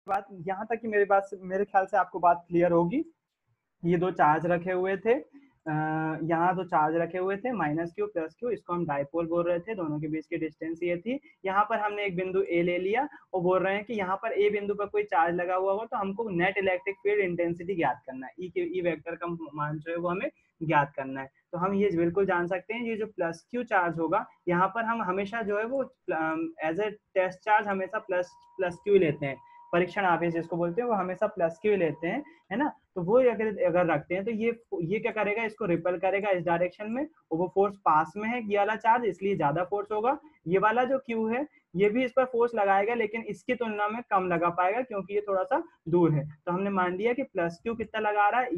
बात यहाँ तक कि मेरे ख्याल से आपको बात क्लियर होगी। ये दो चार्ज रखे हुए थे, यहाँ दो चार्ज रखे हुए थे, माइनस क्यू प्लस क्यू, इसको हम डाइपोल बोल रहे थे, दोनों के बीच की डिस्टेंस ये थी। यहाँ पर हमने एक बिंदु ए ले लिया और बोल रहे हैं कि यहाँ पर ए बिंदु पर कोई चार्ज लगा हुआ हो तो हमको नेट इलेक्ट्रिक फील्ड इंटेंसिटी ज्ञात करना है, ई वेक्टर का मान जो है वो हमें ज्ञात करना है। तो हम ये बिल्कुल जान सकते हैं, ये जो प्लस क्यू चार्ज होगा यहाँ पर हम हमेशा जो है वो एज ए टेस्ट चार्ज हमेशा प्लस प्लस क्यू लेते हैं, परीक्षण आवेश जिसको बोलते हैं वो हमेशा प्लस क्यू लेते हैं, है ना। तो वो अगर रखते हैं तो ये क्या करेगा, इसको रिपेल करेगा इस डायरेक्शन में, और वो फोर्स पास में है ये वाला चार्ज, इसलिए ज्यादा फोर्स होगा। ये वाला जो क्यू है ये भी इस पर फोर्स लगाएगा, लेकिन इसकी तुलना में कम लगा पाएगा क्योंकि ये थोड़ा सा दूर है। तो हमने मान लिया कि प्लस क्यू कितना लगा रहा है,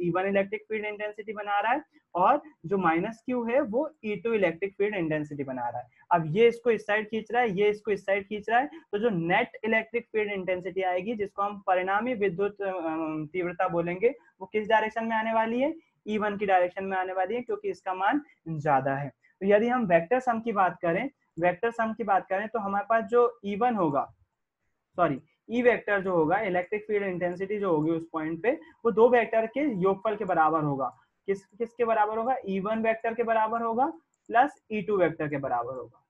E1 इलेक्ट्रिक फील्ड इंटेंसिटी बना रहा है, और जो माइनस क्यू है वो E2 इलेक्ट्रिक फील्ड इंटेंसिटी बना रहा है। अब ये इसको इस साइड खींच रहा है, ये इसको इस साइड खींच रहा है, तो जो नेट इलेक्ट्रिक फील्ड इंटेंसिटी आएगी, जिसको हम परिणामी विद्युत तीव्रता बोलेंगे, वो किस डायरेक्शन में आने वाली है, E1 की डायरेक्शन में आने वाली है, क्योंकि इसका मान ज्यादा है। तो यदि हम वेक्टर सम की बात करें तो हमारे पास जो E1 होगा, सॉरी ई वेक्टर जो होगा, इलेक्ट्रिक फील्ड इंटेंसिटी जो होगी उस पॉइंट पे, वो दो वेक्टर के योगफल के बराबर होगा। किसके बराबर होगा, E1 वेक्टर के बराबर होगा प्लस E2 वेक्टर के बराबर होगा।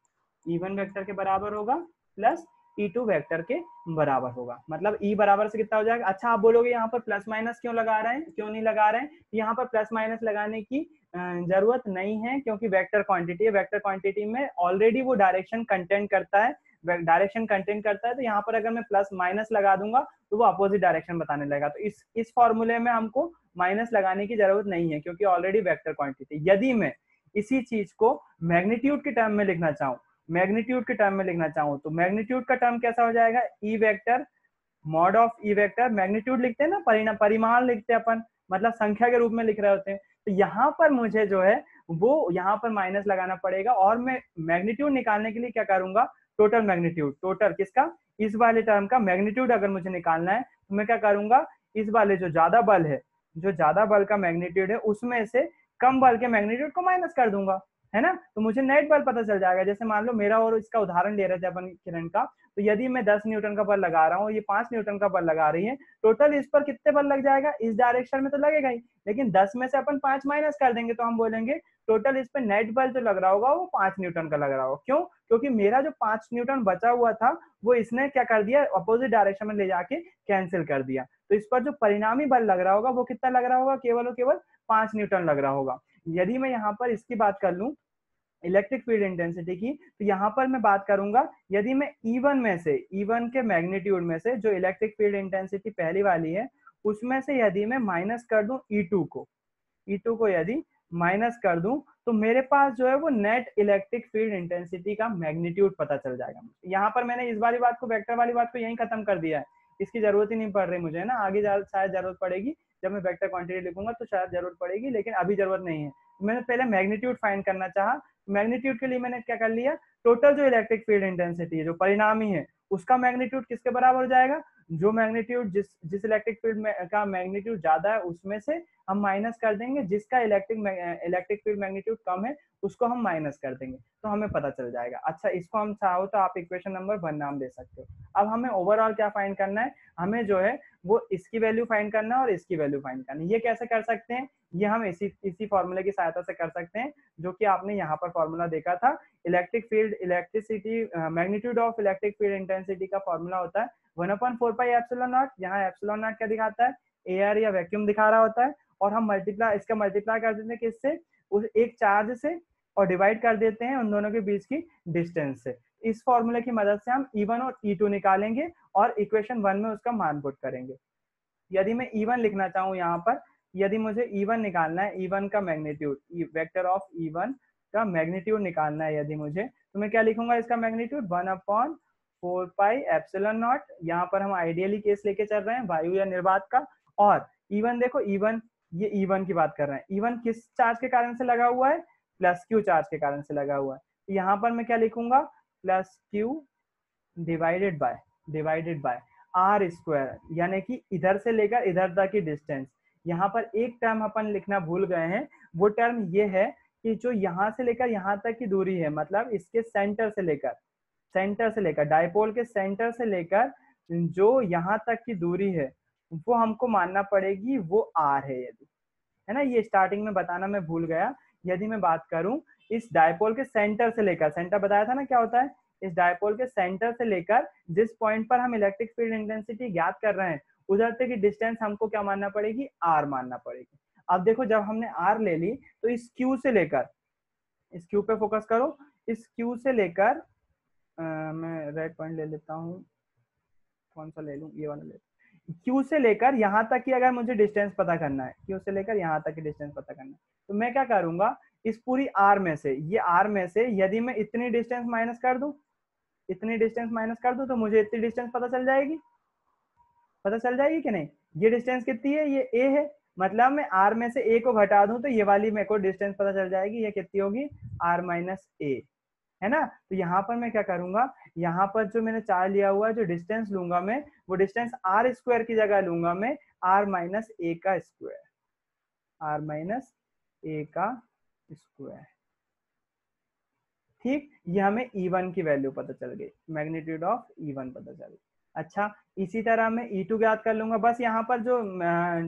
E1 वेक्टर के बराबर होगा प्लस E2 वेक्टर के बराबर होगा। मतलब E बराबर से कितना हो जाएगा। अच्छा, आप बोलोगे यहाँ पर प्लस माइनस क्यों लगा रहे हैं, क्यों नहीं लगा रहे हैं। यहाँ पर प्लस माइनस लगाने की जरूरत नहीं है, क्योंकि वेक्टर क्वांटिटी है, वेक्टर क्वांटिटी में ऑलरेडी वो डायरेक्शन कंटेंट करता है, तो यहाँ पर अगर मैं प्लस माइनस लगा दूंगा तो वो अपोजिट डायरेक्शन बताने लगेगा। तो इस फॉर्मूले में हमको माइनस लगाने की जरूरत नहीं है, क्योंकि ऑलरेडी वेक्टर क्वांटिटी। यदि मैं इसी चीज को मैग्नीट्यूड के टर्म में लिखना चाहूँ तो मैग्नीट्यूड का टर्म कैसा हो जाएगा, E vector mod of E vector. Magnitude लिखते हैं ना, परिमाण लिखते हैं अपन, मतलब संख्या के रूप में लिख रहे होते हैं। तो यहाँ पर मुझे जो है वो यहाँ पर माइनस लगाना पड़ेगा, और मैं मैग्नीट्यूड निकालने के लिए क्या करूंगा, टोटल मैग्नीट्यूड, टोटल किसका, इस वाले टर्म का मैग्नीट्यूड अगर मुझे निकालना है तो मैं क्या करूंगा, इस वाले जो ज्यादा बल का मैग्नीट्यूड है उसमें से कम बल के मैग्नीट्यूड को माइनस कर दूंगा, है ना। तो मुझे नेट बल पता चल जाएगा। जैसे मान लो मेरा और इसका उदाहरण ले रहे थे अपन किरण का, तो यदि मैं 10 न्यूटन का बल लगा रहा हूँ, ये 5 न्यूटन का बल लगा रही है, टोटल इस पर कितने बल लग जाएगा, इस डायरेक्शन में तो लगेगा ही, लेकिन 10 में से अपन 5 माइनस कर देंगे तो हम बोलेंगे टोटल इस पर नेट बल जो लग रहा होगा वो 5 न्यूटन का लग रहा होगा। क्यों, क्योंकि मेरा जो 5 न्यूटन बचा हुआ था वो इसने क्या कर दिया, अपोजिट डायरेक्शन में ले जाके कैंसिल कर दिया। तो इस पर जो परिणामी बल लग रहा होगा वो कितना लग रहा होगा, केवल और केवल 5 न्यूटन लग रहा होगा। यदि मैं यहाँ पर इसकी बात कर लूं, इलेक्ट्रिक फील्ड इंटेंसिटी की, तो यहाँ पर मैं बात करूंगा, यदि मैं E1 के मैग्नीट्यूड में से जो इलेक्ट्रिक फील्ड इंटेंसिटी पहली वाली है उसमें से यदि मैं माइनस कर दूं E2 को यदि माइनस कर दूं तो मेरे पास जो है वो नेट इलेक्ट्रिक फील्ड इंटेंसिटी का मैग्नीट्यूड पता चल जाएगा। यहाँ पर मैंने इस वाली बात को, वेक्टर वाली बात को यहीं खत्म कर दिया है, इसकी जरूरत ही नहीं पड़ रही मुझे, है ना। आगे शायद जरूरत पड़ेगी, जब मैं वेक्टर क्वांटिटी लिखूंगा तो शायद जरूरत पड़ेगी, लेकिन अभी जरूरत नहीं है। मैंने पहले मैग्नीट्यूड फाइंड करना चाहा, मैग्नीट्यूड के लिए मैंने क्या कर लिया, टोटल जो इलेक्ट्रिक फील्ड इंटेंसिटी है जो परिणामी है उसका मैग्नीट्यूड किसके बराबर हो जाएगा, जो मैग्नीट्यूड जिस इलेक्ट्रिक फील्ड का मैग्नीट्यूड ज्यादा है उसमें से हम माइनस कर देंगे, जिसका इलेक्ट्रिक फील्ड मैग्नीट्यूड कम है उसको हम माइनस कर देंगे, तो हमें पता चल जाएगा। अच्छा, इसको हम चाहो तो आप इक्वेशन नंबर 1 नाम दे सकते हो। अब हमें ओवरऑल क्या फाइंड करना है, हमें जो है वो इसकी वैल्यू फाइंड करना है और इसकी वैल्यू फाइंड करनी है। ये कैसे कर सकते हैं, ये हम इसी फॉर्मूले की सहायता से कर सकते हैं, जो कि आपने यहाँ पर फॉर्मूला देखा था। Magnitude of electric field intensity का फॉर्मूला होता है 1/4 पाई एप्सिलॉन नॉट। यहाँ एप्सिलॉन नॉट क्या दिखाता है, एयर या वैक्यूम दिखा रहा होता है, और हम इसका मल्टीप्लाई कर देते हैं किससे, उस एक चार्ज से, और डिवाइड कर देते हैं उन दोनों के बीच की डिस्टेंस से। इस फॉर्मूले की मदद से हम E1 और E2 निकालेंगे और इक्वेशन 1 में उसका मान पुट करेंगे। यदि मैं E1 लिखना चाहूँ यहाँ पर, यदि मुझे E1 निकालना है, E1 का मैग्नीट्यूड, वेक्टर ऑफ E1 का मैग्नीट्यूड निकालना है यदि मुझे, तो मैं क्या लिखूंगा, इसका मैग्नीट्यूड 1/4 पाई एप्सिलॉन नॉट। यहाँ पर हम आइडियली केस लेके चल रहे हैं, वायु या निर्वात का। और E1 देखो, ये E1 की बात कर रहे हैं, E1 किस चार्ज के कारण से लगा हुआ है, प्लस क्यू चार्ज के कारण से लगा हुआ है। तो यहाँ पर मैं क्या लिखूंगा, plus Q divided by R square, यानी कि इधर से लेकर इधर तक की डिस्टेंस। यहाँ पर एक टर्म अपन लिखना भूल गए हैं, वो टर्म ये है कि जो यहाँ से लेकर यहाँ तक की दूरी है, मतलब इसके सेंटर से लेकर डायपोल के सेंटर से लेकर जो यहाँ तक की दूरी है वो हमको मानना पड़ेगी वो r है, यदि, है ना। ये स्टार्टिंग में बताना मैं भूल गया। यदि मैं बात करूं इस डायपोल के सेंटर से लेकर, सेंटर बताया था ना क्या होता है, इस डायपोल के सेंटर से लेकर जिस पॉइंट पर हम इलेक्ट्रिक फील्ड इंटेंसिटी ज्ञात कर रहे हैं उधर तक की डिस्टेंस हमको क्या मानना पड़ेगी, r मानना पड़ेगी। अब देखो जब हमने r ले ली तो इस q से लेकर, इस q पे फोकस करो, इस q से लेकर मैं रेड पॉइंट ले लेता हूँ, कौन सा ले लूं, ये वाला ले, क्यू से लेकर यहाँ तक की अगर मुझे डिस्टेंस पता करना है, क्यू से लेकर यहाँ तक की डिस्टेंस पता करना है, तो मैं क्या करूंगा, इस पूरी आर में से, ये आर में से यदि मैं इतनी डिस्टेंस माइनस कर दूं, इतनी डिस्टेंस माइनस कर दूं तो मुझे इतनी डिस्टेंस पता चल जाएगी, पता चल जाएगी कि नहीं। ये डिस्टेंस कितनी है, ये ए है, मतलब मैं आर में से ए को घटा दूं तो ये वाली मेरे को डिस्टेंस पता चल जाएगी, ये कितनी होगी, आर माइनस ए, है ना। तो यहाँ पर मैं क्या करूंगा, यहाँ पर जो मैंने चार्ज लिया हुआ है, जो डिस्टेंस लूंगा मैं, वो डिस्टेंस आर स्क्वायर की जगह लूंगा मैं आर माइनस ए का स्क्वायर, आर माइनस ए का स्क्वायर। ठीक, ये हमें E1 की वैल्यू पता चल गई, मैग्नीट्यूड ऑफ E1 पता चल गई। अच्छा, इसी तरह मैं E2 ज्ञात कर लूंगा। बस यहाँ पर जो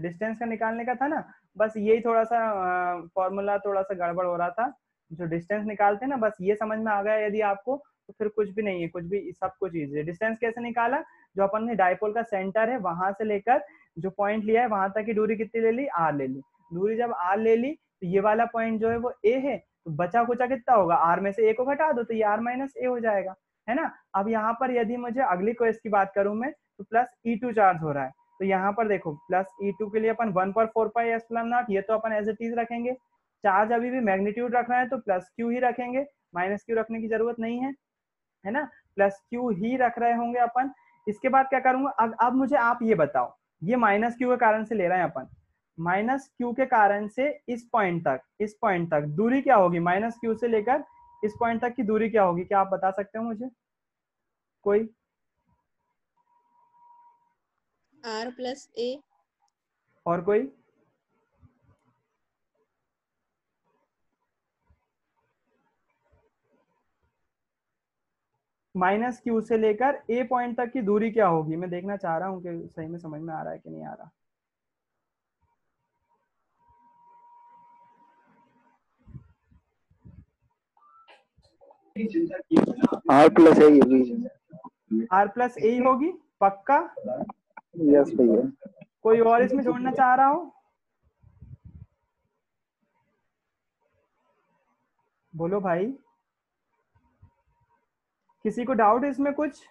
डिस्टेंस का निकालने का था ना, बस यही थोड़ा सा फॉर्मूला थोड़ा सा गड़बड़ हो रहा था, जो डिस्टेंस निकालते हैं ना, बस ये समझ में आ गया यदि आपको, तो फिर कुछ भी नहीं है, कुछ भी, सब कुछ इजी है। डिस्टेंस कैसे निकाला, जो अपन ने डायपोल का सेंटर है वहां से लेकर जो पॉइंट लिया है वहां तक की दूरी कितनी ले ली, आर ले ली। दूरी जब आर ले ली तो ये वाला पॉइंट जो है वो ए है, तो बचा कुचा कितना होगा, आर में से ए को घटा दो तो ये आर माइनस ए हो जाएगा, है ना। अब यहाँ पर यदि मुझे अगली क्वेश्चन की बात करूं मैं, तो प्लस E2 चार्ज हो रहा है, तो यहाँ पर देखो प्लस E2 के लिए अपन 1/4 पाई एप्सिलॉन नॉट, ये तो अपन एज इट इज रखेंगे। चार्ज अभी भी मैग्नीट्यूड रखना है तो प्लस क्यू ही रखेंगे, माइनस क्यू रखने की जरूरत नहीं है ना, प्लस क्यू ही रख रहे होंगे अपन। इसके बाद क्या करूंगा, अब मुझे आप ये बताओ, ये माइनस क्यू के कारण से ले रहे हैं अपन, माइनस क्यू के कारण से इस पॉइंट तक, इस पॉइंट तक दूरी क्या होगी, माइनस क्यू से लेकर इस पॉइंट तक की दूरी क्या होगी, क्या आप बता सकते हो मुझे कोई। आर प्लस ए। और कोई, माइनस क्यू से लेकर ए पॉइंट तक की दूरी क्या होगी, मैं देखना चाह रहा हूँ कि सही में समझ में आ रहा है कि नहीं आ रहा। आर प्लस ए होगी, आर प्लस ए होगी पक्का। यस भैया। कोई और इसमें जोड़ना चाह रहा हो, बोलो भाई, किसी को डाउट इसमें कुछ।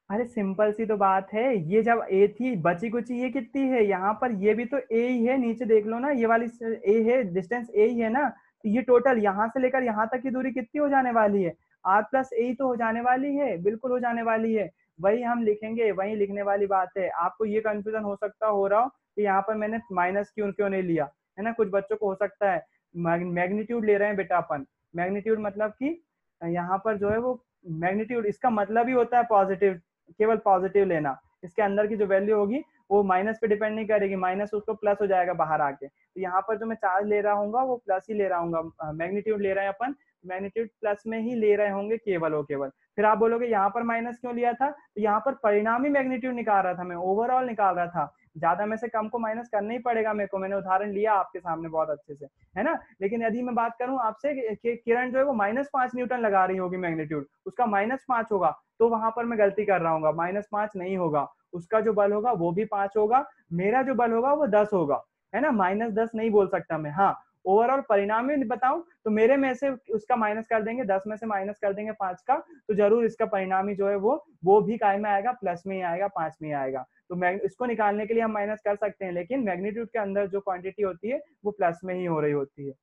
अरे सिंपल सी तो बात है, ये जब ए थी बची कुची ये कितनी है, यहाँ पर ये भी तो ए ही है, नीचे देख लो ना, ये वाली ए है, डिस्टेंस ए ही है ना, तो ये टोटल यहाँ से लेकर यहाँ तक की दूरी कितनी हो जाने वाली है, आर प्लस ए तो हो जाने वाली है, बिल्कुल हो जाने वाली है। वही हम लिखेंगे, वही लिखने वाली बात है। आपको ये कंफ्यूजन हो सकता हो रहा हो कि यहाँ पर मैंने माइनस क्यों क्यों नहीं लिया, है ना, कुछ बच्चों को हो सकता है। मैग्नीट्यूड ले रहे हैं बेटा अपन, मैग्नीट्यूड मतलब कि यहाँ पर जो है वो मैग्नीट्यूड, इसका मतलब ही होता है पॉजिटिव, केवल पॉजिटिव लेना, इसके अंदर की जो वैल्यू होगी वो माइनस पे डिपेंड नहीं करेगी, माइनस उसको प्लस हो जाएगा बाहर आके। तो यहाँ पर जो मैं चार्ज ले रहा हूँ वो प्लस ही ले रहा हूँ, मैग्नीट्यूड ले रहे हैं अपन, मैग्नीट्यूड प्लस में ही ले रहे होंगे केवल और केवल। फिर आप बोलोगे यहाँ पर माइनस क्यों लिया था, तो यहाँ पर परिणामी मैग्नीट्यूड निकाल रहा था मैं, ओवरऑल निकाल रहा था, ज्यादा में से कम को माइनस करना ही पड़ेगा मेरे को, मैंने उदाहरण लिया आपके सामने बहुत अच्छे से, है ना। लेकिन यदि मैं बात करूं आपसे कि किरण जो है वो -5 न्यूटन लगा रही होगी मैग्नीट्यूड, उसका -5 होगा, तो वहां पर मैं गलती कर रहा हूँ, -5 नहीं होगा, उसका जो बल होगा वो भी 5 होगा, मेरा जो बल होगा वो 10 होगा, है ना, -10 नहीं बोल सकता मैं। हाँ, ओवरऑल परिणाम में बताऊं तो मेरे में से उसका माइनस कर देंगे, 10 में से माइनस कर देंगे 5 का, तो जरूर इसका परिणामी जो है वो भी काय में आएगा, प्लस में ही आएगा, 5 में ही आएगा। तो इसको निकालने के लिए हम माइनस कर सकते हैं, लेकिन मैग्नीट्यूड के अंदर जो क्वांटिटी होती है वो प्लस में ही हो रही होती है।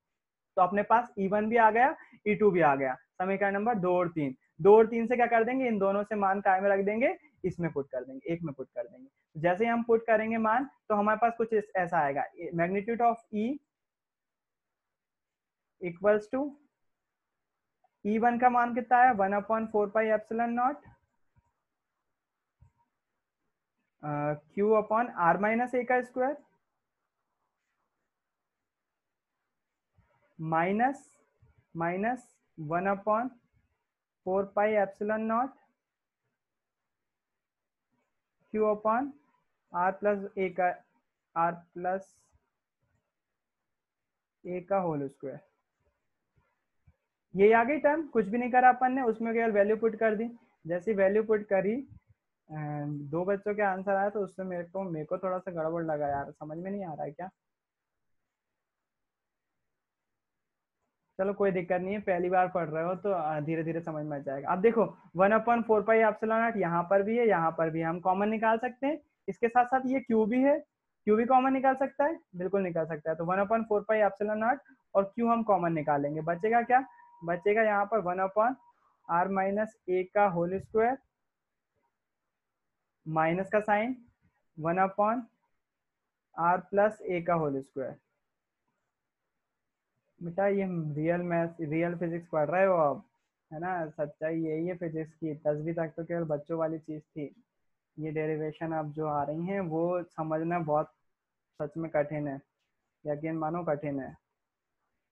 तो अपने पास E1 भी आ गया, E2 भी आ गया। समीकरण नंबर 2 और 3, 2 और 3 से क्या कर देंगे, इन दोनों से मान काय में रख देंगे, इसमें पुट कर देंगे, एक में पुट कर देंगे। जैसे ही हम पुट करेंगे मान, तो हमारे पास कुछ ऐसा आएगा, magnitude of E equals to E1 का मान कितना है, 1/4 pi epsilon naught Q upon r minus a का square minus 1/4 pi epsilon naught Q upon r plus a का होल स्क्वायर। ये आ गई टर्म, कुछ भी नहीं करा अपन ने, उसमें केवल वैल्यू पुट कर दी। जैसी वैल्यू पुट करी दो बच्चों के आंसर आया, तो उससे मेरे को थोड़ा सा गड़बड़ लगा यार, समझ में नहीं आ रहा है क्या। चलो कोई दिक्कत नहीं है, पहली बार पढ़ रहे हो तो धीरे धीरे समझ में आ जाएगा। अब देखो 1/4πε0 यहाँ पर भी है, यहाँ पर भी हम कॉमन निकाल सकते हैं। इसके साथ साथ ये क्यू भी है, क्यू भी कॉमन निकाल सकता है, बिल्कुल निकाल सकता है। तो 1/4πε0 और क्यू हम कॉमन निकालेंगे, बचेगा क्या, बचेगा यहाँ पर 1/r-a का होल स्क्वायर, माइनस का साइन 1/r+a का होल स्क्वायर। बेटा ये रियल मैथ रियल फिजिक्स पढ़ रहे हो अब, है ना, सच्चाई यही है फिजिक्स की। 10वीं तक तो केवल बच्चों वाली चीज थी, ये डेरिवेशन अब जो आ रही हैं वो समझना बहुत सच में कठिन है, यकीन मानो कठिन है।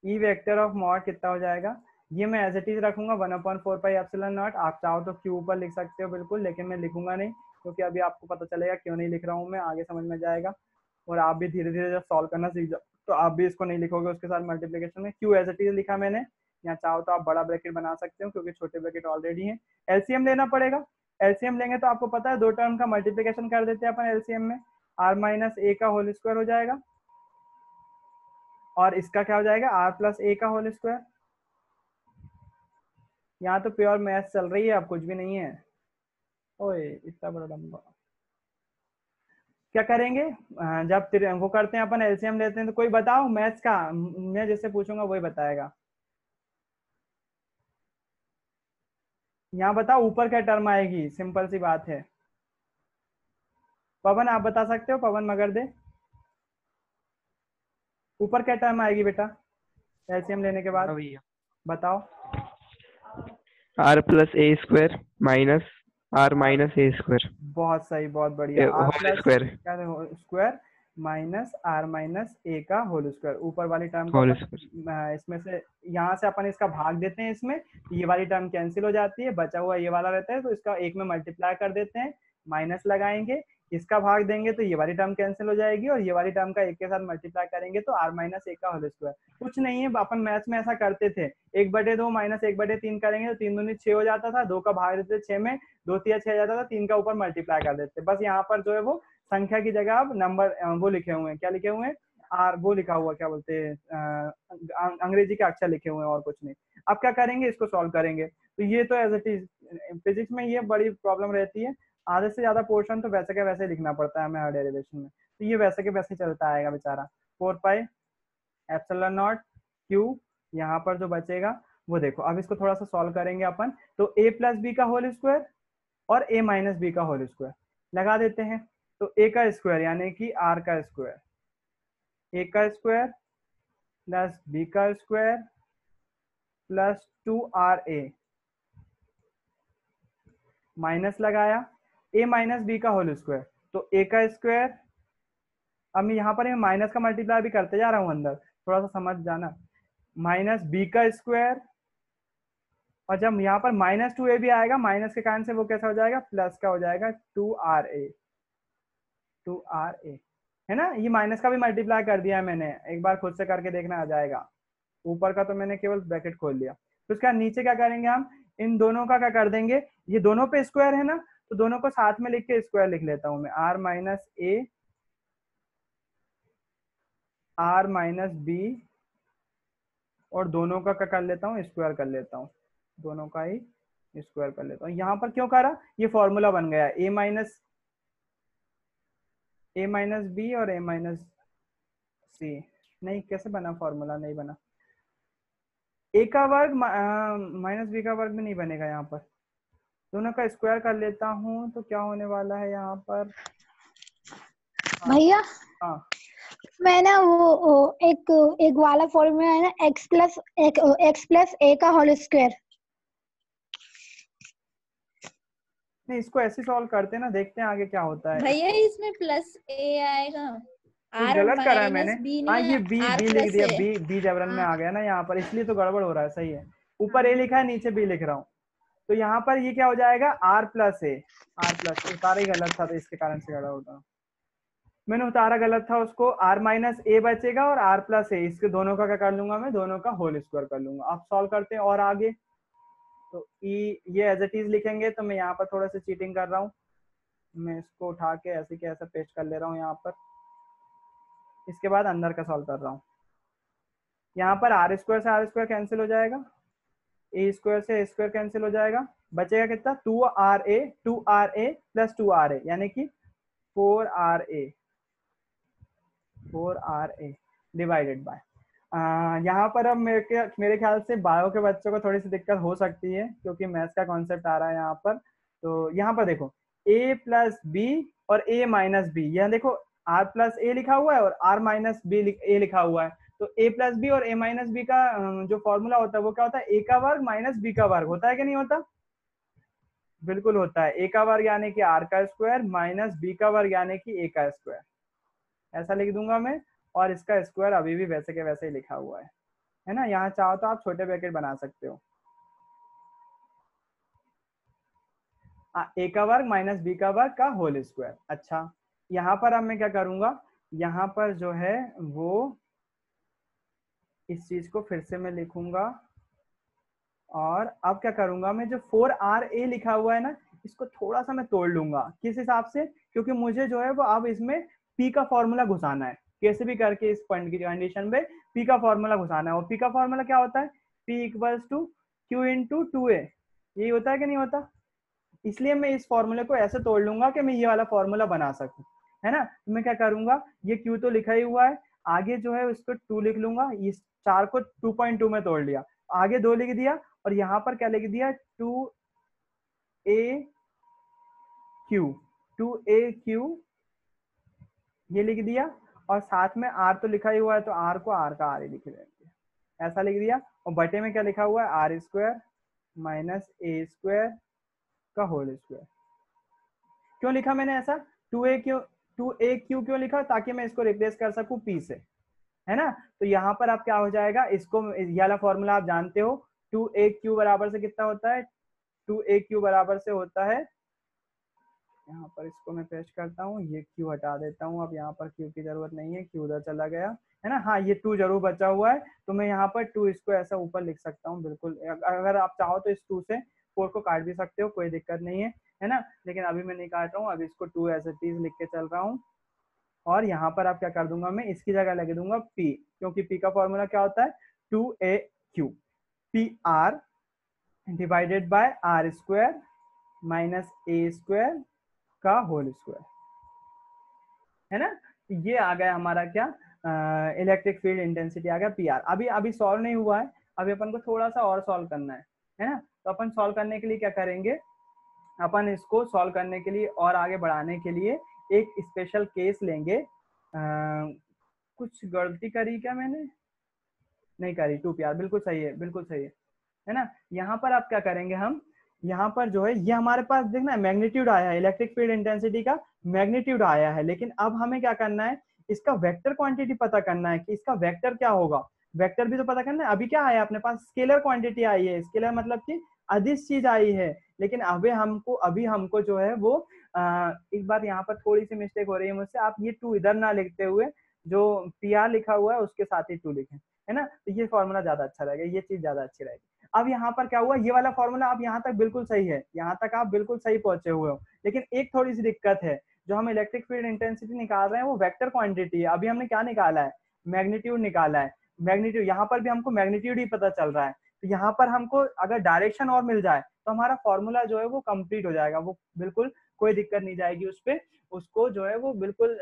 ई वेक्टर ऑफ मॉड कितना हो जाएगा, ये मैं एज इट इज रखूंगा 1/4πε0। आप चाहो तो क्यू ऊपर लिख सकते हो बिल्कुल, लेकिन मैं लिखूंगा नहीं, क्योंकि अभी आपको पता चलेगा क्यों नहीं लिख रहा हूँ मैं, आगे समझ में जाएगा। और आप भी धीरे धीरे जब सॉल्व करना सीख जाओ तो आप भी इसको नहीं लिखोगे उसके साथ मल्टीप्लिकेशन में। क्यू एज इट इज लिखा मैंने, यहाँ चाहो तो आप बड़ा ब्रैकेट बना सकते हो क्योंकि छोटे ब्रैकेट ऑलरेडी है। एलसीएम लेना पड़ेगा, एलसीएम लेंगे तो आपको पता है दो टर्म का मल्टीप्लिकेशन कर देते हैं अपन एलसीएम में, r-a का होल स्क्वायर हो जाएगा और इसका क्या हो जाएगा r+a का होल स्क्वायर। यहाँ तो प्योर मैथ चल रही है, अब कुछ भी नहीं है। ओए इतना बड़ा लंबा क्या करेंगे, जब वो करते हैं अपन एलसीएम लेते हैं, तो कोई बताओ मैथ्स का, मैं जिससे पूछूंगा वही बताएगा। यहाँ बताओ ऊपर क्या टर्म आएगी, सिंपल सी बात है। पवन आप बता सकते हो, पवन मगर दे, ऊपर क्या टर्म आएगी बेटा एलसीएम लेने के बाद, बताओ। r+a² minus r-a²। बहुत सही, बहुत बढ़िया। Whole square square minus r-a का होल स्क्वायर, ऊपर वाली टर्म को इसमें से यहाँ से अपन इसका भाग देते हैं, इसमें ये वाली टर्म कैंसिल हो जाती है, बचा हुआ ये वाला रहता है, तो इसका एक में मल्टीप्लाई कर देते हैं, माइनस लगाएंगे, इसका भाग देंगे तो ये वाली टर्म कैंसिल हो जाएगी, और ये वाली टर्म का एक के साथ मल्टीप्लाई करेंगे तो r-a का होल स्क्वायर। कुछ नहीं है, अपन मैथ्स में ऐसा करते थे, 1/2 माइनस 1/3 करेंगे तो 3 दूनी 6 हो जाता था, 2 का भाग देते 6 में, 2 तिया 6 जाता था, 3 का ऊपर मल्टीप्लाई कर देते। बस यहाँ पर जो है वो संख्या की जगह अब नंबर वो लिखे हुए हैं, क्या लिखे हुए हैं, आर वो लिखा हुआ, क्या बोलते हैं अंग्रेजी के अक्षर लिखे हुए हैं, और कुछ नहीं। अब क्या करेंगे, इसको सॉल्व करेंगे। तो ये तो एज इट इज फिजिक्स में ये बड़ी प्रॉब्लम रहती है, आधे से ज्यादा पोर्शन तो वैसे के वैसे लिखना पड़ता है हमें हर डेरिवेशन में, तो ये वैसे के वैसे चलता आएगा बेचारा। 4πε0 क्यू, यहाँ पर जो बचेगा वो देखो। अब इसको थोड़ा सा सॉल्व करेंगे अपन, तो a+b का होल स्क्वायर और a-b का होल स्क्वायर लगा देते हैं, तो a का स्क्वायर यानी कि r का स्क्वायर, a का स्क्वायर प्लस b का स्क्वायर प्लस 2ra, माइनस लगाया a-b का होल स्क्वायर, तो a का स्क्वायर, अब मैं यहाँ पर माइनस का मल्टीप्लाई भी करते जा रहा हूँ अंदर, थोड़ा सा समझ जाना, माइनस b का स्क्वायर, और जब यहाँ पर -2a भी आएगा, माइनस के कारण से वो कैसा हो जाएगा, प्लस का हो जाएगा 2ra, है ना। ये माइनस का भी मल्टीप्लाई कर दिया है मैंने, एक बार खुद से करके देखना आ जाएगा। ऊपर का तो मैंने केवल ब्रैकेट खोल लिया, तो उसका नीचे क्या करेंगे हम, इन दोनों का क्या कर देंगे, ये दोनों पे स्क्वायर है ना, तो दोनों को साथ में लिख के स्क्वायर लिख लेता हूं मैं, r-b, और दोनों का क्या कर लेता हूँ, स्क्वायर कर लेता हूँ, दोनों का ही स्क्वायर कर लेता हूँ। यहाँ पर क्यों करा, ये फॉर्मूला बन गया a माइनस बी और a-c, नहीं कैसे बना फॉर्मूला, नहीं बना, a का वर्ग माइनस b का वर्ग भी नहीं बनेगा, यहाँ पर दोनों का स्क्वायर कर लेता हूँ, तो क्या होने वाला है यहाँ पर भैया। हाँ मैं ना वो एक वाला फॉर्मूला है ना, x प्लस a का होल स्क्वायर, नहीं इसको ऐसे सॉल्व करते ना, देखते हैं आगे क्या होता है। भैया इसमें प्लस a आएगा, कुछ गलत करा है मैंने, हाँ ये बी लिख दिया, बी जबरन में आ गया ना यहाँ पर, इसलिए तो गड़बड़ हो रहा है। सही है, ऊपर a लिखा है, नीचे b लिख रहा हूँ, तो यहाँ पर ये क्या हो जाएगा, r प्लस ए, उतारा ही गलत था तो इसके कारण से गड़ा होता, मैंने उतारा गलत था उसको, r माइनस ए बचेगा और r प्लस ए, इसके दोनों का क्या कर लूंगा मैं, दोनों का होल स्क्वायर कर लूंगा। आप सॉल्व करते हैं और आगे, तो ये एज इट इज लिखेंगे, तो मैं यहाँ पर थोड़ा सा चीटिंग कर रहा हूँ, मैं इसको उठा के ऐसे के ऐसा पेस्ट कर ले रहा हूँ यहाँ पर, इसके बाद अंदर का सॉल्व कर रहा हूँ। यहाँ पर आर स्क्वायर से आर स्क्वायर कैंसिल हो जाएगा, ए स्क्वायर से ए स्क्वायर कैंसिल हो जाएगा, बचेगा कितना, 2RA प्लस 2RA यानी कि 4RA डिवाइडेड बाय, यहाँ पर अब मेरे ख्याल से बायो के बच्चों को थोड़ी सी दिक्कत हो सकती है क्योंकि मैथ्स का कॉन्सेप्ट आ रहा है यहाँ पर। तो यहाँ पर देखो a प्लस बी और a माइनस बी, यहाँ देखो r प्लस ए लिखा हुआ है और r माइनस बी ए लिखा हुआ है, तो a प्लस बी और a माइनस बी का जो फॉर्मूला होता है वो क्या होता है, a का वर्ग माइनस b का वर्ग, होता है कि नहीं होता, बिल्कुल होता है। a का वर्ग यानी कि r का स्क्वायर माइनस b का वर्ग यानी कि a का स्क्वायर, ऐसा लिख दूंगा मैं, और इसका स्क्वायर अभी भी वैसे के वैसे ही लिखा हुआ है ना। यहाँ चाहो तो आप छोटे ब्रैकेट बना सकते हो, a का वर्ग माइनस b का वर्ग का होल स्क्वायर। अच्छा, यहाँ पर अब मैं क्या करूंगा, यहाँ पर जो है वो इस चीज को फिर से मैं लिखूंगा, और अब क्या करूंगा मैं, जो 4RA लिखा हुआ है ना, इसको थोड़ा सा मैं तोड़ लूंगा, किस हिसाब से, क्योंकि मुझे जो है वो अब इसमें P का फॉर्मूला घुसाना है, कैसे भी करके इस पॉइंट की कंडीशन में P का फॉर्मूला घुसाना है। और P का फॉर्मूला क्या होता है, P equals to Q into 2A, यही होता है कि नहीं होता, इसलिए मैं इस फॉर्मूले को ऐसे तोड़ लूंगा कि मैं ये वाला फॉर्मूला बना सकूं, है ना। तो मैं क्या करूंगा, ये Q तो लिखा ही हुआ है, आगे जो है उसको 2 लिख लूंगा, इस 4 को 2.2 में तोड़ लिया, आगे 2 लिख दिया, और यहाँ पर क्या लिख दिया, 2AQ ये लिख दिया, और साथ में R तो लिखा ही हुआ है तो R को R का R ही लिख देंगे, ऐसा लिख दिया। और बटे में क्या लिखा हुआ है, R square minus A square का होल स्क्वायर। क्यों लिखा मैंने ऐसा, 2AQ क्यों लिखा, ताकि मैं इसको रिप्लेस कर सकूं P से, है ना। तो यहाँ पर आप क्या हो जाएगा, इसको ये वाला फॉर्मूला आप जानते हो, 2AQ बराबर से कितना होता है, 2AQ बराबर से होता है, यहाँ पर इसको मैं पेस्ट करता हूँ, ये Q हटा देता हूँ, अब यहाँ पर Q की जरूरत नहीं है, Q उधर चला गया, है ना। हाँ, ये 2 जरूर बचा हुआ है, तो मैं यहाँ पर 2 इसको ऐसा ऊपर लिख सकता हूँ, बिल्कुल, अगर आप चाहो तो इस 2 से 4 को काट भी सकते हो, कोई दिक्कत नहीं है ना, लेकिन अभी मैं नहीं काट रहा हूँ, अभी इसको 2 ऐसे 30 लिख के चल रहा हूँ। और यहाँ पर आप क्या कर दूंगा, मैं इसकी जगह लगा दूंगा P, क्योंकि P का फॉर्मूला क्या होता है, 2AQ, PR divided by R square minus A square का होल स्क्वायर, है ना। ये आ गया हमारा क्या, इलेक्ट्रिक फील्ड इंटेंसिटी आ गया PR। अभी सॉल्व नहीं हुआ है, अभी अपन को थोड़ा सा और सॉल्व करना है ना। तो अपन सॉल्व करने के लिए क्या करेंगे, अपन इसको सॉल्व करने के लिए और आगे बढ़ाने के लिए एक स्पेशल केस लेंगे। कुछ गलती करी क्या मैंने, नहीं करी, 2PR बिल्कुल सही है, बिल्कुल सही है ना। यहाँ पर आप क्या करेंगे, हम यहाँ पर जो है ये हमारे पास देखना है मैग्नीट्यूड आया है, इलेक्ट्रिक फील्ड इंटेंसिटी का मैग्नीट्यूड आया है, लेकिन अब हमें क्या करना है, इसका वेक्टर क्वांटिटी पता करना है कि इसका वेक्टर क्या होगा, वेक्टर भी तो पता करना है। अभी क्या आया अपने पास, स्केलर क्वांटिटी आई है, स्केलर मतलब कि अदिश चीज आई है, लेकिन अभी हमको जो है वो एक बार यहाँ पर थोड़ी सी मिस्टेक हो रही है मुझसे, आप ये 2 इधर ना लिखते हुए जो PR लिखा हुआ है उसके साथ ही 2 लिखें, है ना, तो ये फॉर्मूला ज्यादा अच्छा रहेगा, ये चीज ज्यादा अच्छी रहेगी। अब यहाँ पर क्या हुआ, ये वाला फॉर्मूला आप यहाँ तक बिल्कुल सही है, यहाँ तक आप बिल्कुल सही पहुंचे हुए हो, लेकिन एक थोड़ी सी दिक्कत है, जो हम इलेक्ट्रिक फील्ड इंटेंसिटी निकाल रहे हैं वो वेक्टर क्वांटिटी है। अभी हमने क्या निकाला है, मैग्नीट्यूड निकाला है, मैग्नीट्यूड यहाँ पर भी हमको मैग्नीट्यूड ही पता चल रहा है, तो यहाँ पर हमको अगर डायरेक्शन और मिल जाए तो हमारा फॉर्मूला जो है वो कंप्लीट हो जाएगा, वो बिल्कुल कोई दिक्कत नहीं जाएगी उस पर, उसको जो है वो बिल्कुल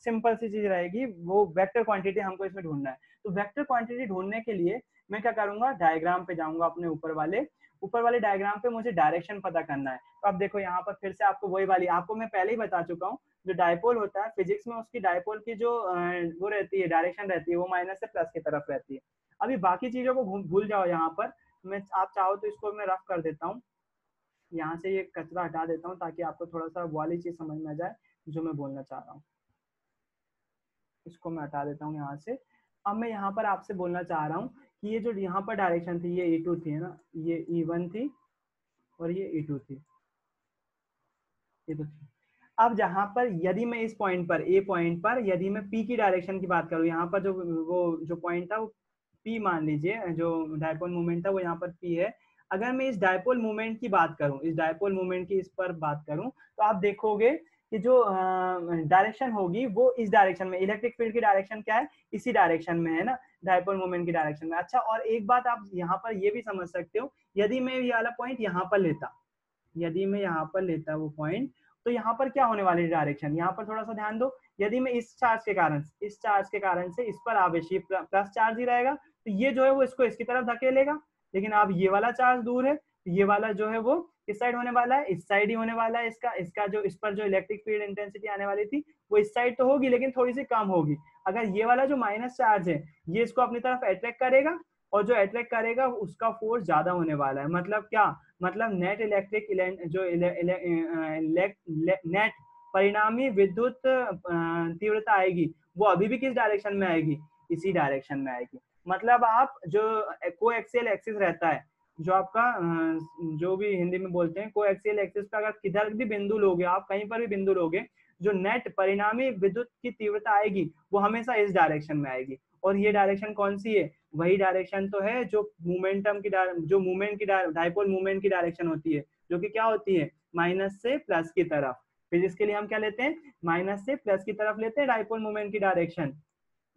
सिंपल सी चीज रहेगी, वो वेक्टर क्वांटिटी हमको इसमें ढूंढना है। तो वेक्टर क्वांटिटी ढूंढने के लिए मैं क्या करूंगा, डायग्राम पे जाऊंगा, अपने ऊपर वाले डायग्राम पे मुझे डायरेक्शन पता करना है। तो अब देखो यहाँ पर फिर से आपको वही वाली, आपको मैं पहले ही बता चुका हूँ, जो डायपोल होता है फिजिक्स में, उसकी डायपोल की जो वो रहती है, डायरेक्शन रहती है, वो माइनस से प्लस की तरफ रहती है। अभी बाकी चीजों को भूल जाओ, यहाँ पर मैं, आप चाहो तो इसको मैं रफ कर देता हूँ, यहाँ से ये कचरा हटा देता हूँ ताकि आपको थोड़ा सा वाली चीज समझ में आ जाए जो मैं बोलना चाह रहा हूँ। इसको मैं हटा देता हूँ यहाँ से। अब मैं यहाँ पर आपसे बोलना चाह रहा हूँ कि ये जो यहाँ पर डायरेक्शन थी, ये E2 थी, है ना, ये E1 थी, और ये E2 थी, ये तो थी। अब जहां पर यदि मैं इस पॉइंट पर ए पॉइंट पर यदि मैं पी की डायरेक्शन की बात करूं, यहाँ पर जो पॉइंट था वो पी मान लीजिए, जो डायपोल मोमेंट था वो यहाँ पर पी है। अगर मैं इस डायपोल मोमेंट की बात करूं, इस डायपोल मोमेंट की इस पर बात करूं, तो आप देखोगे कि जो डायरेक्शन होगी वो इस डायरेक्शन में, इलेक्ट्रिक फील्ड की डायरेक्शन क्या है, इसी डायरेक्शन में है ना, डायपोल मोमेंट की डायरेक्शन में। अच्छा, और एक बात आप यहाँ पर ये भी समझ सकते हो, यदि मैं ये वाला पॉइंट यहाँ पर लेता, यदि मैं यहाँ पर लेता वो पॉइंट, तो यहाँ पर क्या होने वाली डायरेक्शन, यहाँ पर थोड़ा सा ध्यान दो। यदि मैं इस चार्ज के कारण से इस पर आवेश प्लस चार्ज ही रहेगा, तो ये जो है वो इसको इसकी तरफ धकेलेगा। लेकिन अब ये वाला चार्ज दूर है, तो ये वाला जो है वो किस साइड होने वाला है, इस साइड ही होने वाला है। इसका जो इस पर जो इलेक्ट्रिक फील्ड इंटेंसिटी आने वाली थी वो इस साइड तो होगी, लेकिन थोड़ी सी कम होगी। अगर ये वाला जो माइनस चार्ज है ये इसको अपनी तरफ अट्रैक्ट करेगा, और जो अट्रैक्ट करेगा उसका फोर्स ज्यादा होने वाला है। मतलब क्या, मतलब नेट इलेक्ट्रिक जो नेट परिणामी विद्युत तीव्रता आएगी वो अभी भी किस डायरेक्शन में आएगी, इसी डायरेक्शन में आएगी। मतलब आप जो कोएक्सियल एक्सिस रहता है, जो आपका जो भी हिंदी में बोलते हैं कोएक्सियल एक्सिस पर अगर किधर भी बिंदु लोगे, आप कहीं पर भी बिंदु लोगे, जो नेट परिणामी विद्युत की तीव्रता आएगी वो हमेशा इस डायरेक्शन में आएगी। और ये डायरेक्शन कौन सी है, वही डायरेक्शन तो है जो मोमेंटम की जो मूवमेंट की डायपोल मूवमेंट की डायरेक्शन होती है, जो कि क्या होती है, माइनस से प्लस की तरफ। फिजिक्स के लिए हम क्या लेते हैं, माइनस से प्लस की तरफ लेते हैं डायपोल मूवमेंट की डायरेक्शन।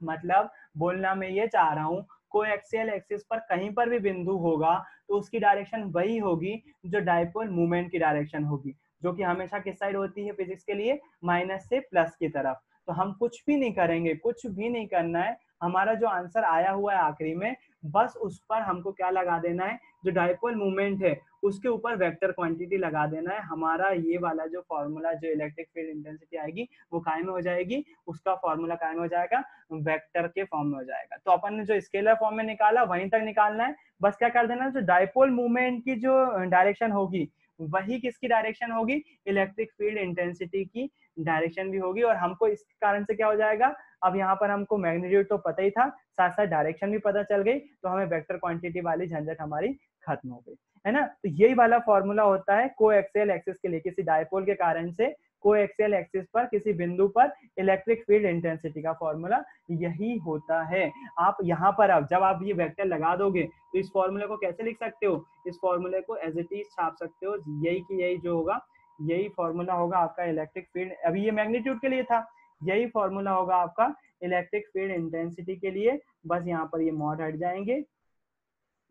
मतलब बोलना मैं ये चाह रहा हूँ, कोएक्सियल एक्सिस पर कहीं पर भी बिंदु होगा तो उसकी डायरेक्शन वही होगी जो डायपोल मूवमेंट की डायरेक्शन होगी, जो कि हमेशा किस साइड होती है फिजिक्स के लिए, माइनस से प्लस की तरफ। तो हम कुछ भी नहीं करेंगे, कुछ भी नहीं करना है, हमारा जो आंसर आया हुआ है आखिरी में, बस उस पर हमको क्या लगा देना है, जो डायपोल मूवमेंट है उसके ऊपर वेक्टर क्वांटिटी लगा देना है। हमारा ये वाला जो फॉर्मूला, जो इलेक्ट्रिक फील्ड इंटेंसिटी आएगी वो कायम हो जाएगी, उसका फॉर्मूला कायम हो जाएगा, वेक्टर के फॉर्म में हो जाएगा। तो अपन ने जो स्केलर फॉर्म में निकाला वहीं तक निकालना है, बस क्या कर देना, जो डायपोल मूवमेंट की जो डायरेक्शन होगी वही किसकी डायरेक्शन होगी, इलेक्ट्रिक फील्ड इंटेंसिटी की डायरेक्शन भी होगी। और हमको इस कारण से क्या हो जाएगा, अब यहाँ पर हमको मैग्नीट्यूड तो पता ही था, साथ साथ डायरेक्शन भी पता चल गई, तो हमें वेक्टर क्वांटिटी वाली झंझट हमारी खत्म हो गई, है ना। तो यही वाला फॉर्मूला होता है कोएक्सियल एक्सिस के लिए, किसी डायपोल के कारण से कोएक्सियल एक्सिस पर किसी बिंदु पर इलेक्ट्रिक फील्ड इंटेंसिटी का फॉर्मूला यही होता है। आप यहाँ पर अब जब आप ये वेक्टर लगा दोगे तो इस फॉर्मूले को कैसे लिख सकते हो, इस फॉर्मूले को एज इट इज छाप सकते हो, यही की यही जो होगा, यही फॉर्मूला होगा आपका इलेक्ट्रिक फील्ड, अभी ये मैग्नीट्यूड के लिए था, यही फॉर्मूला होगा आपका इलेक्ट्रिक फील्ड इंटेंसिटी के लिए। बस यहाँ पर ये मॉड हट जाएंगे,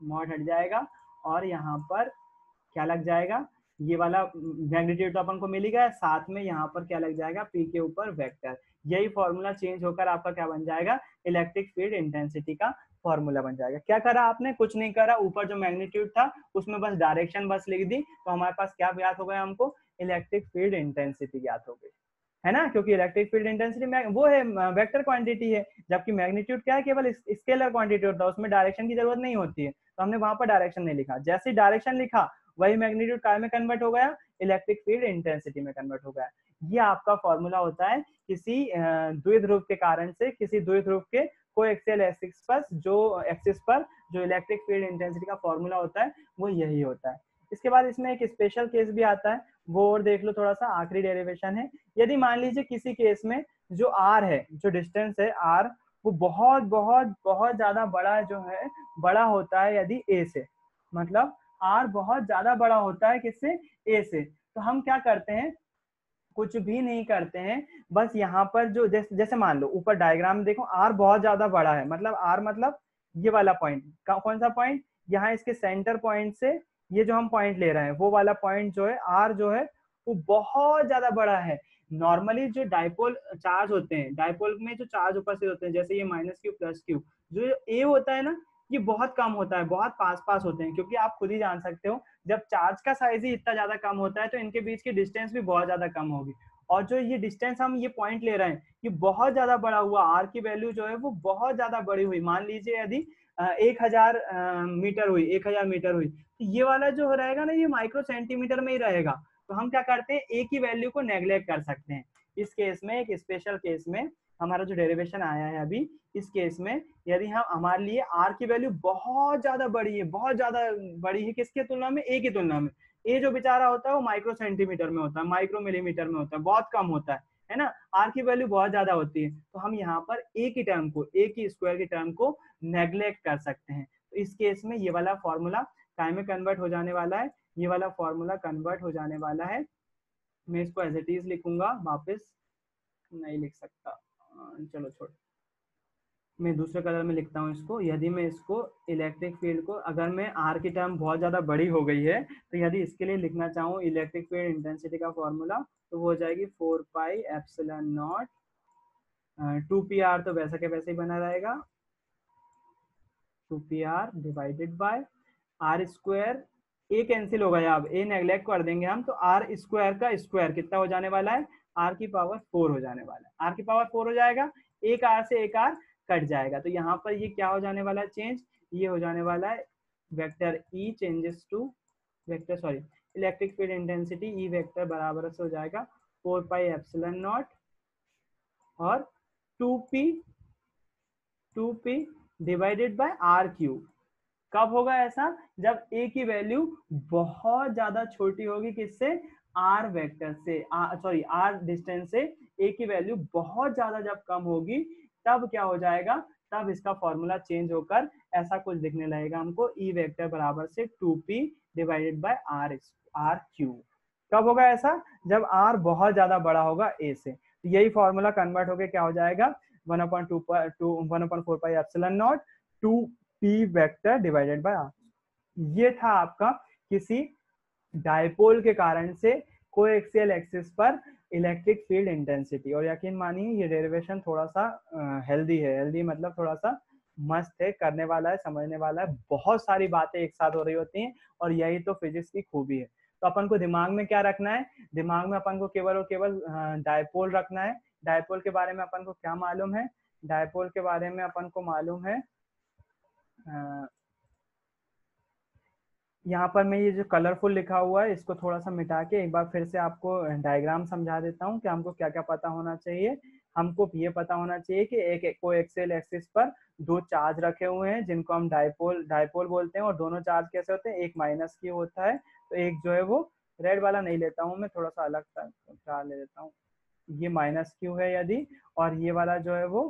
मॉड हट जाएगा, और यहाँ पर क्या लग जाएगा, ये वाला मैग्नीट्यूड तो अपन को मिल ही गया, साथ में यहाँ पर क्या लग जाएगा, पी के ऊपर वेक्टर। यही फॉर्मूला चेंज होकर आपका क्या बन जाएगा, इलेक्ट्रिक फील्ड इंटेंसिटी का फॉर्मूला बन जाएगा। क्या करा आपने, कुछ नहीं करा, ऊपर जो मैग्नीट्यूड था उसमें बस डायरेक्शन बस लिख दी, तो हमारे पास क्या ज्ञात हो गया, हमको इलेक्ट्रिक फील्ड इंटेंसिटी ज्ञात हो गई, है ना। क्योंकि इलेक्ट्रिक फील्ड इंटेंसिटी वो है वेक्टर क्वांटिटी है, जबकि मैग्नीट्यूड क्या है, केवल स्केलर क्वांटिटी होता है, उसमें डायरेक्शन की जरूरत नहीं होती है, तो हमने वहां पर डायरेक्शन नहीं लिखा। जैसे डायरेक्शन लिखा वही मैग्नीट्यूड काय में कन्वर्ट हो गया, इलेक्ट्रिक फील्ड इंटेंसिटी में कन्वर्ट हो गया। ये आपका फॉर्मूला होता है किसी द्विध्रुव के कारण से, किसी द्विध्रुव के कोएक्सियल एक्सिस पर जो इलेक्ट्रिक फील्ड इंटेंसिटी का फॉर्मूला होता है वो यही होता है। इसके बाद इसमें एक स्पेशल केस भी आता है, वो और देख लो थोड़ा सा, आखिरी डेरिवेशन है। यदि मान लीजिए किसी केस में जो आर है, जो डिस्टेंस है आर, वो बहुत बहुत बहुत ज्यादा बड़ा जो है, बड़ा होता है यदि ए से, मतलब आर बहुत ज्यादा बड़ा होता है किससे, ए से, तो हम क्या करते हैं, कुछ भी नहीं करते हैं, बस यहाँ पर जो जैसे मान लो ऊपर डायग्राम देखो, आर बहुत ज्यादा बड़ा है, मतलब आर मतलब ये वाला पॉइंट, कौन सा पॉइंट, यहाँ इसके सेंटर पॉइंट से ये जो हम पॉइंट ले रहे हैं वो वाला पॉइंट जो है, आर जो है वो बहुत ज्यादा बड़ा है। नॉर्मली जो डायपोल चार्ज होते हैं, डायपोल में जो चार्ज उपस्थित होते हैं, जैसे ये माइनस क्यू प्लस क्यू, जो ए होता है ना, ये बहुत कम होता है, बहुत पास पास होते हैं, क्योंकि आप खुद ही जान सकते हो जब चार्ज का साइज ही इतना ज्यादा कम होता है तो इनके बीच की डिस्टेंस भी बहुत ज्यादा कम होगी। और जो ये डिस्टेंस हम ये पॉइंट ले रहे हैं ये बहुत ज्यादा बड़ा हुआ, आर की वैल्यू जो है वो बहुत ज्यादा बड़ी हुई, मान लीजिए यदि 1000 मीटर हुई, 1000 मीटर हुई, तो ये वाला जो रहेगा ना ये माइक्रो सेंटीमीटर में ही रहेगा। तो हम क्या करते हैं, ए की वैल्यू को नेग्लेक्ट कर सकते हैं। इस केस में, एक स्पेशल केस में, हमारा जो डेरिवेशन आया है अभी, इस केस में यदि हम, हमारे लिए आर की वैल्यू बहुत ज्यादा बड़ी है, बहुत ज्यादा बड़ी है, किसके तुलना में, ए की तुलना में, ए जो बेचारा होता है वो माइक्रो सेंटीमीटर में होता है, माइक्रो मिलीमीटर में होता है, बहुत कम होता है ना। आर की वैल्यू बहुत ज्यादा होती है, तो हम यहाँ पर ए की टर्म को, ए की स्क्वायर की टर्म को नेग्लेक्ट कर सकते हैं। तो इस केस में ये वाला फॉर्मूला टाइम में कन्वर्ट हो जाने वाला है, ये वाला फॉर्मूला कन्वर्ट हो जाने वाला है। मैं इसको एज इट इज लिखूंगा, वापस नहीं लिख सकता, चलो छोड़, मैं दूसरे कलर में लिखता हूँ इसको। यदि मैं इसको इलेक्ट्रिक फील्ड को, अगर मैं आर की टर्म बहुत ज़्यादा बड़ी हो गई है, तो यदि इसके लिए लिखना चाहूँ इलेक्ट्रिक फील्ड इंटेंसिटी का फॉर्मूला, तो वो हो जाएगी 4 पाई एप्सिलॉन नॉट 2pr, तो वैसा के वैसे ही बना रहेगा 2pr divided by R square. A cancel हो गया, अब ए नेग्लेक्ट कर देंगे हम, तो आर स्क्वायर का स्क्वायर कितना हो जाने वाला है, आर की पावर 4 हो जाने वाला है, आर की पावर 4 हो जाएगा, एक आर से एक आर कट जाएगा। तो यहाँ पर ये क्या हो जाने वाला है चेंज, ये हो जाने वाला है vector E changes to vector, sorry electric field intensity E vector बराबर से हो जाएगा 4 पाई एप्सिलॉन नॉट और 2p divided by are cube. कब होगा ऐसा, जब ए की वैल्यू बहुत ज्यादा छोटी होगी, किससे, आर वेक्टर से, सॉरी आर डिस्टेंस से ए की वैल्यू बहुत ज्यादा जब कम होगी, तब क्या हो जाएगा, तब इसका फॉर्मूला चेंज होकर ऐसा कुछ दिखने लगेगा हमको, ई वेक्टर बराबर से 2p divided by are cube. कब होगा ऐसा, जब आर बहुत ज्यादा बड़ा होगा ए से। तो यही फॉर्मूला कन्वर्ट होकर क्या हो जाएगा 1/4 pi epsilon naught 2p vector divided by R. ये था आपका किसी डायपोल के कारण से कोएक्सियल एक्सिस पर इलेक्ट्रिक फील्ड इंटेंसिटी। और यकीन मानिए ये डेरिवेशन थोड़ा सा हेल्दी है, हेल्दी मतलब थोड़ा सा मस्त है, करने वाला है, समझने वाला है, बहुत सारी बातें एक साथ हो रही होती हैं, और यही तो फिजिक्स की खूबी है। तो अपन को दिमाग में क्या रखना है, दिमाग में अपन को केवल और केवल डायपोल रखना है। डायपोल के बारे में अपन को क्या मालूम है, डायपोल के बारे में अपन को मालूम है, यहाँ पर मैं ये जो कलरफुल लिखा हुआ है इसको थोड़ा सा मिटा के एक बार फिर से आपको डायग्राम समझा देता हूँ कि हमको क्या क्या पता होना चाहिए। हमको ये पता होना चाहिए कि एक कोएक्सियल एक्सिस पर दो चार्ज रखे हुए हैं जिनको हम डायपोल बोलते हैं, और दोनों चार्ज कैसे होते हैं, एक माइनस क्यू होता है, तो एक जो है वो रेड वाला नहीं लेता हूँ मैं, थोड़ा सा अलग चार्ज ले लेता हूँ, ये माइनस क्यू है यदि, और ये वाला जो है वो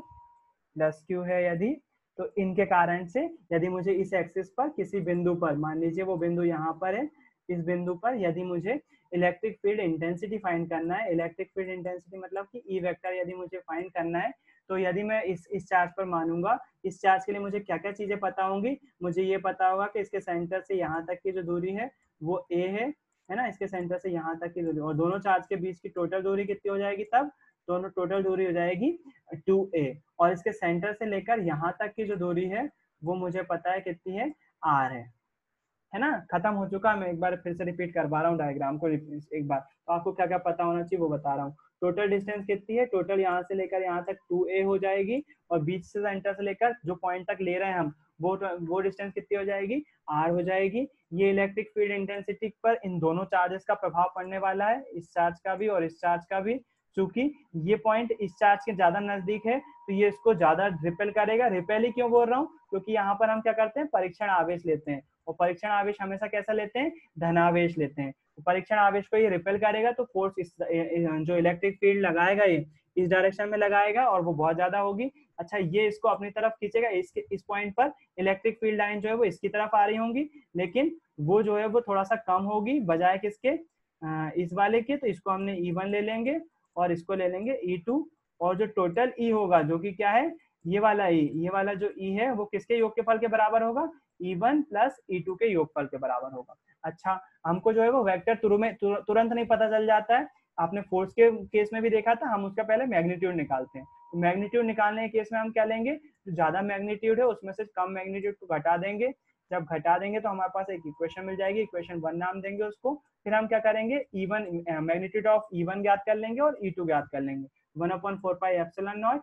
प्लस क्यू है यदि, तो इनके कारण से यदि मुझे इस एक्सिस पर किसी बिंदु पर, मान लीजिए वो बिंदु यहाँ पर है, इस बिंदु पर यदि मुझे इलेक्ट्रिक फील्ड इंटेंसिटी फाइंड करना है, इलेक्ट्रिक फील्ड इंटेंसिटी मतलब कि ई वेक्टर यदि मुझे फाइंड करना है, तो यदि मैं इस चार्ज पर मानूंगा, इस चार्ज के लिए मुझे क्या क्या चीजें पता होंगी, मुझे ये पता होगा कि इसके सेंटर से यहाँ तक की जो दूरी है वो ए है ना, इसके सेंटर से यहाँ तक की दूरी, और दोनों चार्ज के बीच की टोटल दूरी कितनी हो जाएगी, तब दोनों टोटल दूरी हो जाएगी 2a, और इसके सेंटर से लेकर यहाँ तक की जो दूरी है वो मुझे पता है कितनी है, r है ना। खत्म हो चुका, मैं एक बार फिर से रिपीट करवा रहा हूँ डायग्राम को एक बार, तो आपको क्या क्या पता होना चाहिए वो बता रहा हूँ। टोटल डिस्टेंस कितनी है, टोटल यहाँ से लेकर यहाँ तक 2a हो जाएगी, और बीच से सेंटर से लेकर जो पॉइंट तक ले रहे हैं हम वो डिस्टेंस कितनी हो जाएगी, r हो जाएगी। ये इलेक्ट्रिक फील्ड इंटेंसिटी पर इन दोनों चार्जेस का प्रभाव पड़ने वाला है, इस चार्ज का भी और इस चार्ज का भी। चूंकि ये पॉइंट इस चार्ज के ज्यादा नजदीक है तो ये इसको ज्यादा रिपेल करेगा। रिपेल ही क्यों बोल रहा हूँ, क्योंकि यहाँ पर हम क्या करते हैं, परीक्षण आवेश लेते हैं, और परीक्षण आवेश हमेशा कैसा लेते हैं, धनावेश लेते हैं। तो परीक्षण आवेश को ये रिपेल करेगा, तो फोर्स जो इलेक्ट्रिक फील्ड लगाएगा ये इस डायरेक्शन में लगाएगा और वो बहुत ज्यादा होगी। अच्छा, ये इसको अपनी तरफ खींचेगा, इस पॉइंट पर इलेक्ट्रिक फील्ड लाइन जो है वो इसकी तरफ आ रही होंगी, लेकिन वो जो है वो थोड़ा सा कम होगी बजाय किसके, इस वाले के। तो इसको हमने E1 ले लेंगे और इसको ले लेंगे E2, और जो टोटल E होगा जो कि क्या है, ये वाला E, ये वाला जो E है वो किसके योगफल के बराबर होगा, E1 प्लस E2 के योगफल के बराबर होगा। अच्छा, हमको जो है वो वेक्टर तुरंत नहीं पता चल जाता है, आपने फोर्स के केस में भी देखा था, हम उसका पहले मैग्नीट्यूड निकालते हैं। तो मैग्नीट्यूड निकालने के केस में हम क्या लेंगे, जो ज्यादा मैग्नीट्यूड है उसमें से कम मैग्नीट्यूड को घटा देंगे। जब घटा देंगे तो हमारे पास एक इक्वेशन मिल जाएगी, इक्वेशन 1 नाम देंगे उसको। फिर हम क्या करेंगे, E1 मैग्नीट्यूड ऑफ E1 ज्ञात कर लेंगे और E2 ज्ञात कर लेंगे। 1/4 pi epsilon naught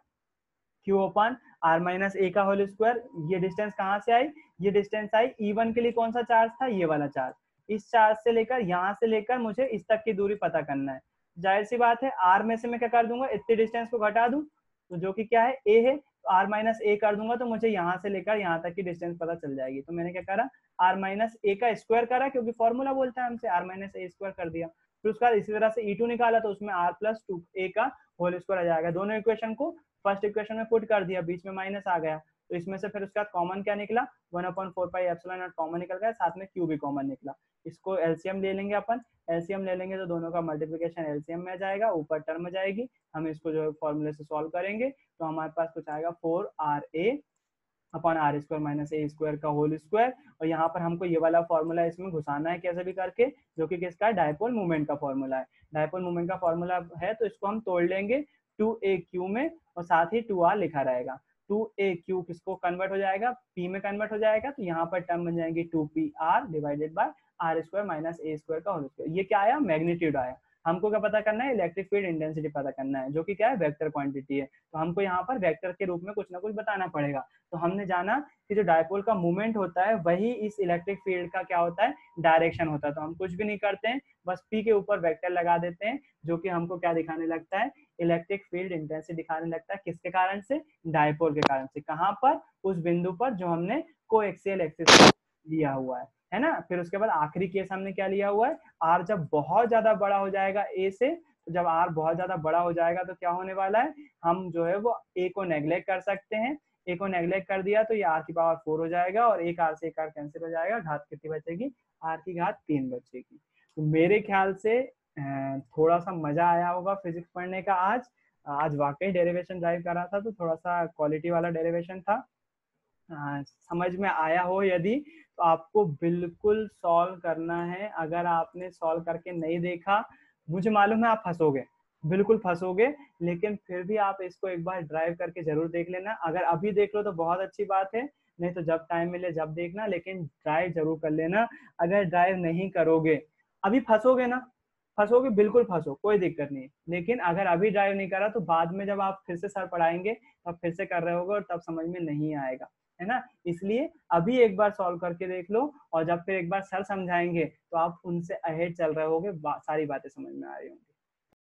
Q upon r minus a का होल स्क्वायर। ये डिस्टेंस कहाँ से आई, ये डिस्टेंस आई E1 के लिए कौन सा चार्ज था, ये वाला चार्ज। इस चार्ज से लेकर यहाँ से लेकर मुझे इस तक की दूरी पता करना है। जाहिर सी बात है, r में से मैं क्या कर दूंगा, इतने डिस्टेंस को घटा दूं, तो जो कि क्या है a है, आर माइनस ए कर दूंगा तो मुझे यहाँ से लेकर यहाँ तक की डिस्टेंस पता चल जाएगी। तो मैंने क्या करा, आर माइनस ए का स्क्वायर करा, क्योंकि फॉर्मूला बोलता है हमसे, आर माइनस ए स्क्वायर कर दिया। फिर उसके बाद इसी तरह से E2 निकाला तो उसमें आर प्लस 2a का होल स्क्वायर आ जाएगा। दोनों इक्वेशन को फर्स्ट इक्वेशन में पुट कर दिया, बीच में माइनस आ गया, तो इसमें से फिर उसका कॉमन क्या निकला, 1/4 पाई एप्सिलॉन नॉट कॉमन निकल गया, साथ में क्यू भी कॉमन निकला। इसको एलसीएम ले लेंगे अपन, एलसीएम ले लेंगे तो दोनों का मल्टीप्लिकेशन एलसीएम में आ जाएगा, ऊपर टर्म आ जाएगी। हम इसको जो है फॉर्मूले से सॉल्व करेंगे तो हमारे पास कुछ आएगा 4RA upon R square minus A square का होल स्क्वायर। और यहाँ पर हमको ये वाला फॉर्मूला इसमें घुसाना है कैसे भी करके, जो कि किसका, डायपोल मूवमेंट का फॉर्मूला है। डायपोल मूवमेंट का फॉर्मूला है तो इसको हम तोड़ लेंगे 2AQ में, और साथ ही 2R लिखा रहेगा। 2AQ किसको कन्वर्ट हो जाएगा, P में कन्वर्ट हो जाएगा, तो यहाँ पर टर्म बन जाएंगी 2PR divided by R square minus A square का होल स्क्वायर। ये क्या आया, मैग्नीट्यूड आया। हमको क्या पता करना है, इलेक्ट्रिक फील्ड इंटेंसिटी पता करना है, जो कि क्या है, वेक्टर क्वांटिटी है। तो हमको यहाँ पर वेक्टर के रूप में कुछ ना कुछ बताना पड़ेगा। तो हमने जाना कि जो डायपोल का मूवमेंट होता है वही इस इलेक्ट्रिक फील्ड का क्या होता है, डायरेक्शन होता है। तो हम कुछ भी नहीं करते हैं, बस P के ऊपर वेक्टर लगा देते हैं, जो कि हमको क्या दिखाने लगता है, इलेक्ट्रिक फील्ड इंटेंसिटी दिखाने लगता है। किसके कारण से, डायपोल के कारण से। कहाँ पर, उस बिंदु पर जो हमने कोएक्सियल एक्सिस लिया हुआ है ना। फिर उसके बाद आखिरी केस हमने क्या लिया हुआ है, आर जब बहुत ज्यादा बड़ा हो जाएगा ए से, तो जब आर बहुत ज्यादा बड़ा हो जाएगा तो क्या होने वाला है, हम जो है वो ए को नेग्लेक्ट कर सकते हैं। ए को नेग्लेक्ट कर दिया तो ये आर की पावर 4 हो जाएगा, और एक आर से एक आर कैंसिल हो जाएगा, घात कितनी बचेगी, आर की घात 3 बचेगी। तो मेरे ख्याल से थोड़ा सा मजा आया होगा फिजिक्स पढ़ने का। आज वाकई डेरिवेशन ड्राइव कर रहा था, तो थोड़ा सा क्वालिटी वाला डेरिवेशन था। समझ में आया हो यदि, तो आपको बिल्कुल सॉल्व करना है। अगर आपने सॉल्व करके नहीं देखा, मुझे मालूम है आप फंसोगे, बिल्कुल फंसोगे, लेकिन फिर भी आप इसको एक बार ड्राइव करके जरूर देख लेना। अगर अभी देख लो तो बहुत अच्छी बात है, नहीं तो जब टाइम मिले जब देखना, लेकिन ड्राइव जरूर कर लेना। अगर ड्राइव नहीं करोगे, अभी फंसोगे ना, फंसोगे, बिल्कुल फंसो, कोई दिक्कत नहीं। लेकिन अगर अभी ड्राइव नहीं करा तो बाद में जब आप फिर से सर पढ़ाएंगे तब फिर से कर रहे होगे और तब समझ में नहीं आएगा, है ना। इसलिए अभी एक बार सॉल्व करके देख लो, और जब फिर एक बार सर समझाएंगे तो आप उनसे अहेड चल रहे होगे, सारी बातें समझ में आ रही होंगी।